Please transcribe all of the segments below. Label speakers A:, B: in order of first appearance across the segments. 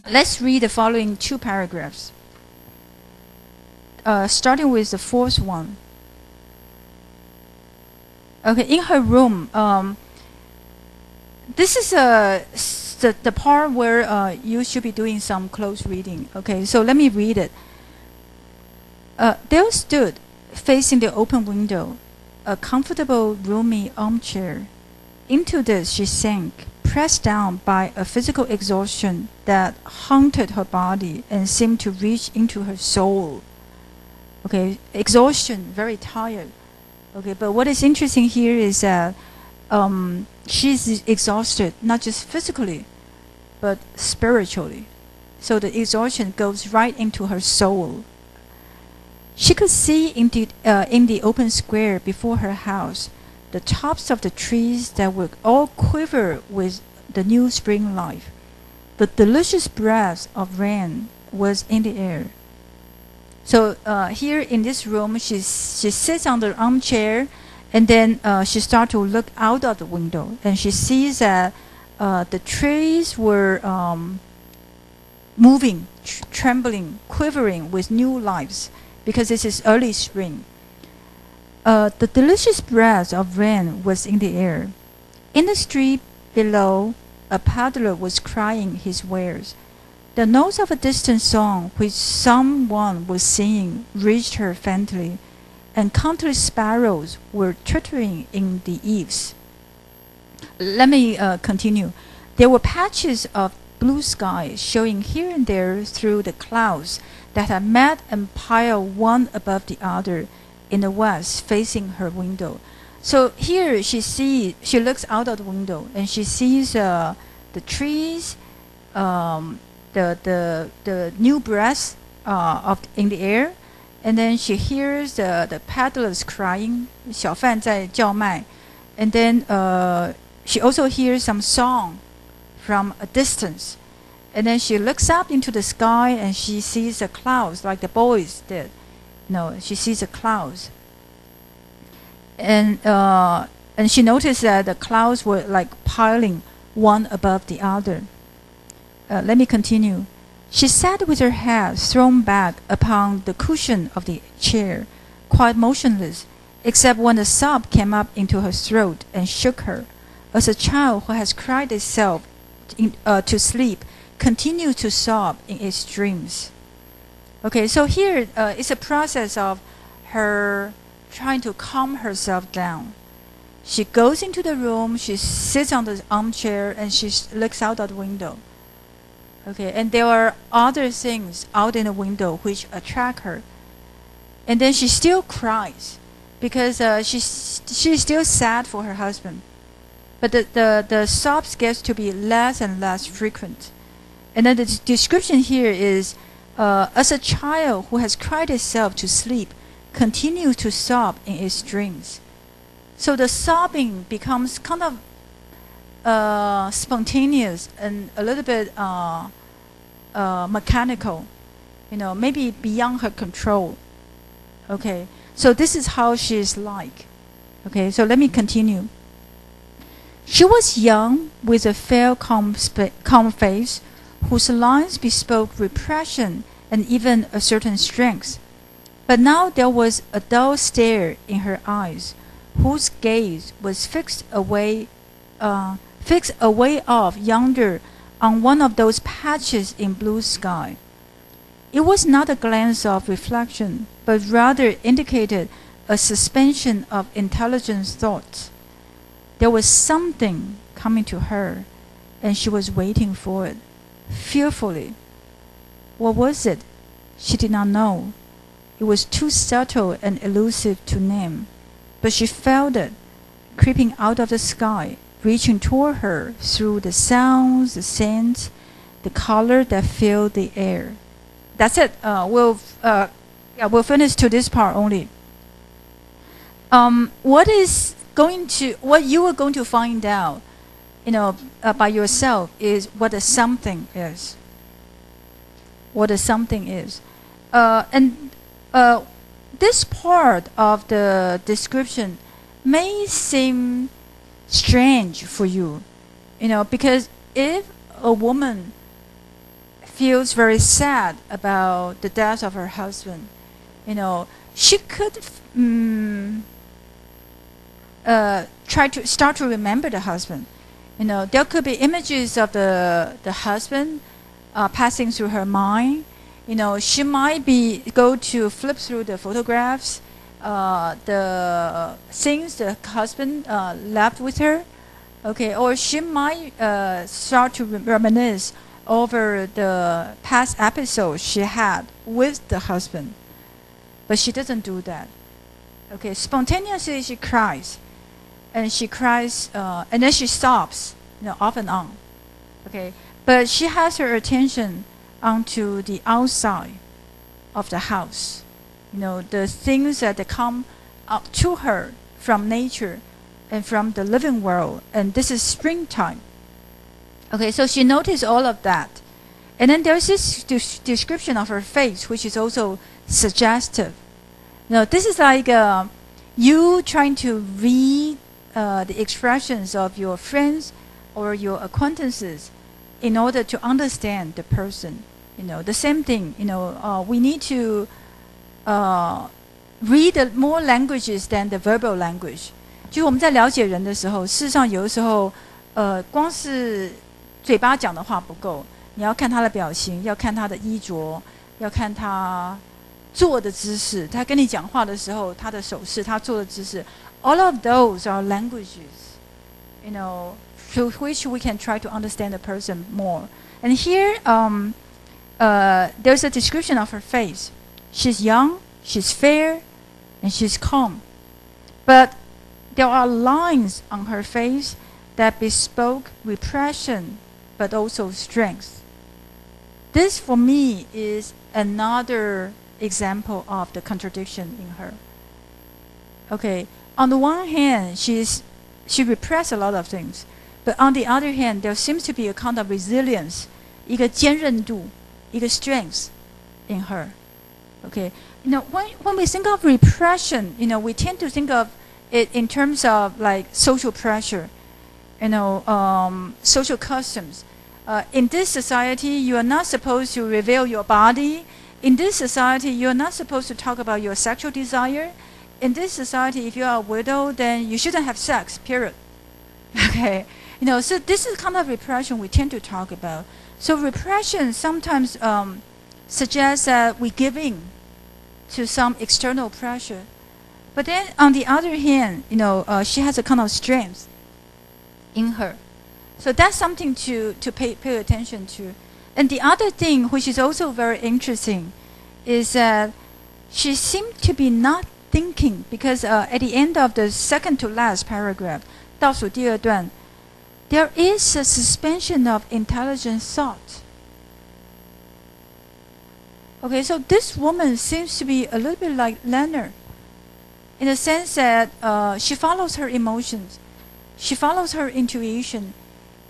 A: let's read the following 2 paragraphs. Starting with the 4th one. Okay, in her room, this is the part where you should be doing some close reading. Okay, so let me read it. There stood, facing the open window, a comfortable, roomy armchair. Into this she sank, pressed down by a physical exhaustion that haunted her body and seemed to reach into her soul. Okay, exhaustion, very tired. Okay, but what is interesting here is that she's exhausted, not just physically, but spiritually. So the exhaustion goes right into her soul. She could see in the open square before her house the tops of the trees that would all quiver with the new spring life. The delicious breath of rain was in the air. So here in this room, she sits on the armchair, and then she starts to look out of the window, and she sees that the trees were moving, trembling, quivering with new lives, because this is early spring. The delicious breath of rain was in the air. In the street below, a peddler was crying his wares. The notes of a distant song which someone was singing reached her faintly, and countless sparrows were twittering in the eaves. Let me continue. There were patches of blue sky showing here and there through the clouds that had met and piled one above the other in the west, facing her window. So here she looks out of the window and she sees the trees, the new breath in the air, and then she hears the peddlers crying, 小贩在叫卖, and then she also hears some song from a distance, and then she looks up into the sky and she sees the clouds like the boys did. No, she sees the clouds, and she noticed that the clouds were like piling one above the other. Let me continue. She sat with her head thrown back upon the cushion of the chair, quite motionless, except when a sob came up into her throat and shook her, as a child who has cried itself to sleep continues to sob in its dreams. Okay, so here it's a process of her trying to calm herself down. She goes into the room, she sits on the armchair, and she looks out of the window. Okay, and there are other things out in the window which attract her. And then she still cries because she's still sad for her husband. But the sobs gets to be less and less frequent. And then the description here is, as a child who has cried itself to sleep continues to sob in its dreams. So the sobbing becomes kind of spontaneous and a little bit mechanical, maybe beyond her control. Okay, so this is how she is like. Okay, so let me continue. She was young, with a fair, calm face, whose lines bespoke repression and even a certain strength. But now there was a dull stare in her eyes, whose gaze was fixed away off yonder on one of those patches in blue sky. It was not a glance of reflection, but rather indicated a suspension of intelligent thought. There was something coming to her, and she was waiting for it, fearfully. What was it? She did not know. It was too subtle and elusive to name, but she felt it, creeping out of the sky, reaching toward her through the sounds, the scents, the color that filled the air. That's it. We'll finish to this part only. What you are going to find out, by yourself is what a something is. What a something is, and this part of the description may seem strange for you, because if a woman feels very sad about the death of her husband. She could try to start to remember the husband. There could be images of the husband passing through her mind. She might go to flip through the photographs, the things the husband left with her. Okay, or she might start to reminisce over the past episodes she had with the husband. But she doesn't do that. Okay, spontaneously she cries. And she cries, and then she stops, off and on. Okay, but she has her attention onto the outside of the house. The things that come up to her from nature and from the living world. And this is springtime. Okay, so she noticed all of that. And then there's this description of her face, which is also suggestive. This is like you trying to read the expressions of your friends or your acquaintances in order to understand the person. The same thing. We need to read more languages than the verbal language. 就是我们在了解人的时候，事实上有的时候，光是嘴巴讲的话不够，你要看他的表情，要看他的衣着，要看他坐的姿势，他跟你讲话的时候，他的手势，他坐的姿势。All of those are languages, through which we can try to understand the person more. And here, there's a description of her face. She's young, she's fair, and she's calm. But there are lines on her face that bespoke repression, but also strength. This, for me, is another example of the contradiction in her. Okay. On the one hand, she repressed a lot of things, but on the other hand, there seems to be a kind of resilience, 一个坚韧度，一个 strength in her. Okay, when we think of repression, we tend to think of it in terms of like social pressure, social customs. In this society, you are not supposed to reveal your body. In this society, you are not supposed to talk about your sexual desire. In this society, if you are a widow, then you shouldn't have sex, period. Okay, so this is kind of repression we tend to talk about. So repression sometimes suggests that we give in to some external pressure. But then on the other hand, she has a kind of strength in her. So that's something to pay attention to. And the other thing, which is also very interesting, is that she seemed to be not thinking, because at the end of the second to last paragraph, 倒数第二段, there is a suspension of intelligent thought. Okay, so this woman seems to be a little bit like Leonard, in the sense that she follows her emotions, she follows her intuition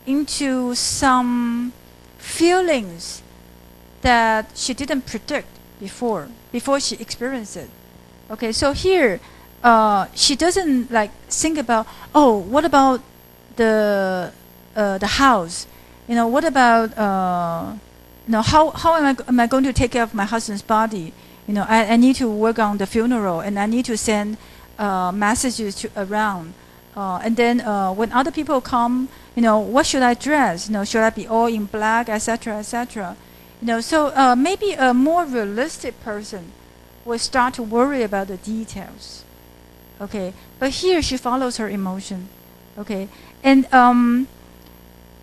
A: into some feelings that she didn't predict before she experienced it. Okay, so here, she doesn't like think about, what about the house? What about how am I going to take care of my husband's body? I need to work on the funeral, and I need to send messages around. And then when other people come, what should I dress? Should I be all in black, etc., etc. So maybe a more realistic person will start to worry about the details. Okay, but here she follows her emotion. Okay, and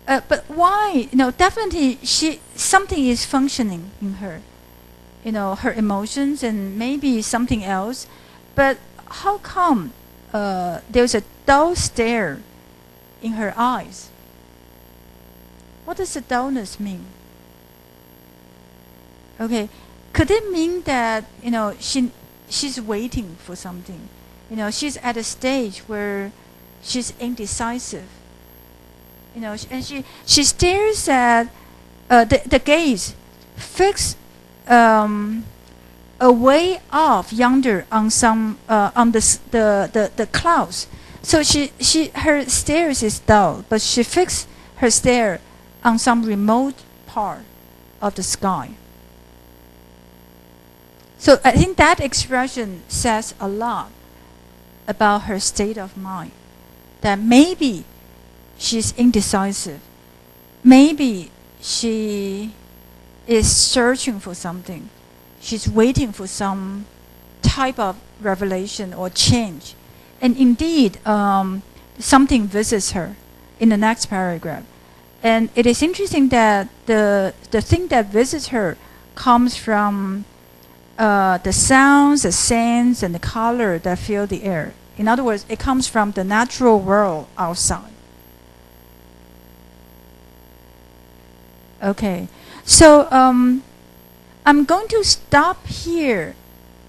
A: but why? Definitely something is functioning in her. Her emotions and maybe something else. But how come there's a dull stare in her eyes? What does the dullness mean? Okay, could it mean that she's waiting for something? She's at a stage where she's indecisive. And she stares at the gaze fixed away off yonder on some on the clouds. So her stare is dull, but she fixed her stare on some remote part of the sky. So I think that expression says a lot about her state of mind. That maybe she's indecisive. Maybe she is searching for something. She's waiting for some type of revelation or change. And indeed, something visits her in the next paragraph. And it is interesting that the thing that visits her comes from the sounds, the scents, and the color that fill the air. In other words, it comes from the natural world outside. Okay, so I'm going to stop here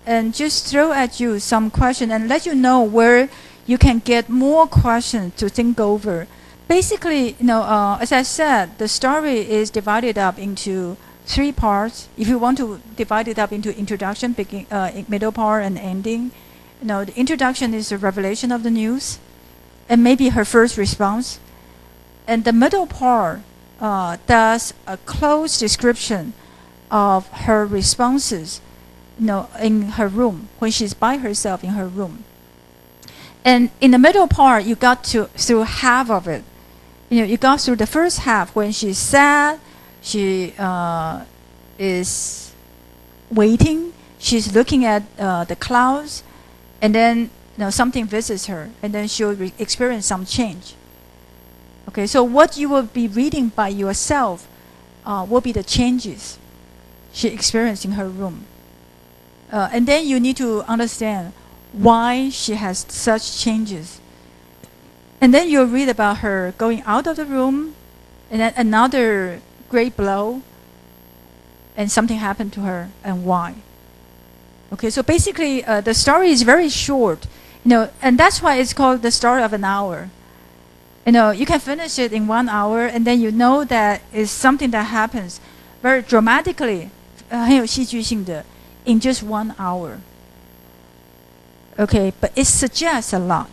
A: and just throw at you some questions and let you know where you can get more questions to think over. Basically, as I said, the story is divided up into 3 parts. If you want to divide it up into introduction, middle part, and ending, the introduction is the revelation of the news, and maybe her first response, and the middle part does a close description of her responses, in her room when she's by herself in her room. And in the middle part, you got through half of it. You got through the first half when she's sad. She is waiting. She's looking at the clouds, and then something visits her, and then she'll experience some change. Okay, so what you will be reading by yourself will be the changes she experienced in her room. And then you need to understand why she has such changes. And then you'll read about her going out of the room, and then another great blow, and something happened to her, and why. Okay, so basically the story is very short, and that's why it's called the story of an hour. You can finish it in 1 hour, and then you know that it's something that happens very dramatically, 很有戏剧性的, in just 1 hour. Okay, but it suggests a lot.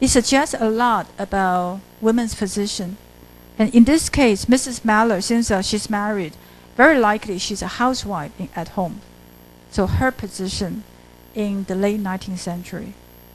A: It suggests a lot about women's position. And in this case, Mrs. Mallard, since she's married, very likely she's a housewife at home. So her position in the late 19th century.